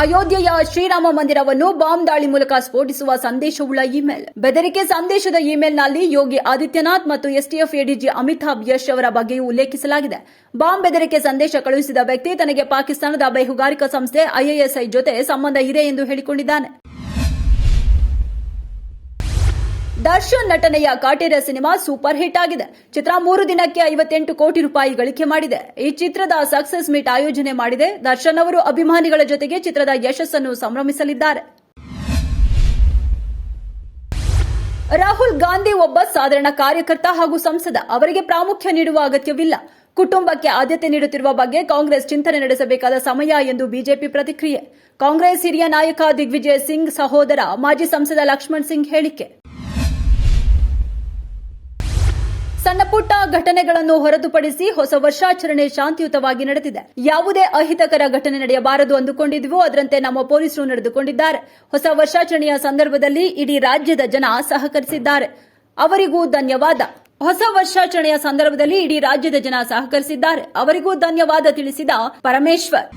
ಅಯೋಧ್ಯೆಯ ಶ್ರೀರಾಮ ಮಂದಿರವನ್ನು ಬಾಂಬ್ ದಾಳಿ ಮೂಲಕ ಸ್ಫೋಟಿಸುವ ಸಂದೇಶವುಳ್ಳ ಇಮೇಲ್. ಬೆದರಿಕೆ ಸಂದೇಶದ ಇಮೇಲ್ನಲ್ಲಿ ಯೋಗಿ ಆದಿತ್ಯನಾಥ್ ಮತ್ತು ಎಸ್ಟಿಎಫ್ ಎಡಿಜಿ ಅಮಿತಾಬ್ ಯಶ್ ಅವರ ಬಗ್ಗೆಯೂ ಉಲ್ಲೇಖಿಸಲಾಗಿದೆ. ಬಾಂಬ್ ಬೆದರಿಕೆ ಸಂದೇಶ ಕಳುಹಿಸಿದ ವ್ಯಕ್ತಿ ತನಗೆ ಪಾಕಿಸ್ತಾನದ ಬೇಹುಗಾರಿಕಾ ಸಂಸ್ಥೆ ಐಎಸ್ಐ ಜೊತೆ ಸಂಬಂಧ ಇದೆ ಎಂದು ಹೇಳಿಕೊಂಡಿದ್ದಾನೆ. ದರ್ಶನ್ ನಟನೆಯ ಕಾಟೇರ ಸಿನಿಮಾ ಸೂಪರ್ ಹಿಟ್ ಆಗಿದೆ. ಚಿತ್ರ 3 ದಿನಕ್ಕೆ 58 ಕೋಟಿ ರೂಪಾಯಿ ಗಳಿಕೆ ಮಾಡಿದೆ. ಈ ಚಿತ್ರದ ಸಕ್ಸಸ್ ಮೀಟ್ ಆಯೋಜನೆ ಮಾಡಿದೆ. ದರ್ಶನ್ ಅವರು ಅಭಿಮಾನಿಗಳ ಜೊತೆಗೆ ಚಿತ್ರದ ಯಶಸ್ಸನ್ನು ಸಂಭ್ರಮಿಸಲಿದ್ದಾರೆ. ರಾಹುಲ್ ಗಾಂಧಿ ಒಬ್ಬ ಸಾಧಾರಣ ಕಾರ್ಯಕರ್ತ ಹಾಗೂ ಸಂಸದ. ಅವರಿಗೆ ಪ್ರಾಮುಖ್ಯ ನೀಡುವ ಅಗತ್ಯವಿಲ್ಲ. ಕುಟುಂಬಕ್ಕೆ ಆದ್ಯತೆ ನೀಡುತ್ತಿರುವ ಬಗ್ಗೆ ಕಾಂಗ್ರೆಸ್ ಚಿಂತನೆ ನಡೆಸಬೇಕಾದ ಸಮಯ ಎಂದು ಬಿಜೆಪಿ ಪ್ರತಿಕ್ರಿಯೆ. ಕಾಂಗ್ರೆಸ್ ಹಿರಿಯ ನಾಯಕ ದಿಗ್ವಿಜಯ್ ಸಿಂಗ್ ಸಹೋದರ ಮಾಜಿ ಸಂಸದ ಲಕ್ಷ್ಮಣ್ ಸಿಂಗ್ ಹೇಳಿಕೆ. ಸಣ್ಣ ಪುಟ್ಟ ಘಟನೆಗಳನ್ನು ಹೊರತುಪಡಿಸಿ ಹೊಸ ವರ್ಷಾಚರಣೆ ಶಾಂತಿಯುತವಾಗಿ ನಡೆದಿದೆ. ಯಾವುದೇ ಅಹಿತಕರ ಘಟನೆ ನಡೆಯಬಾರದು ಅಂದುಕೊಂಡಿದ್ವು, ಅದರಂತೆ ನಮ್ಮ ಪೊಲೀಸರು ನಡೆದುಕೊಂಡಿದ್ದಾರೆ. ಹೊಸ ವರ್ಷಾಚರಣೆಯ ಸಂದರ್ಭದಲ್ಲಿ ಇಡೀ ರಾಜ್ಯದ ಜನ ಸಹಕರಿಸಿದ್ದಾರೆ, ಅವರಿಗೂ ಧನ್ಯವಾದ. ಹೊಸ ವರ್ಷಾಚರಣೆಯ ಸಂದರ್ಭದಲ್ಲಿ ಇಡೀ ರಾಜ್ಯದ ಜನ ಸಹಕರಿಸಿದ್ದಾರೆ, ಅವರಿಗೂ ಧನ್ಯವಾದ ತಿಳಿಸಿದ ಪರಮೇಶ್ವರ್.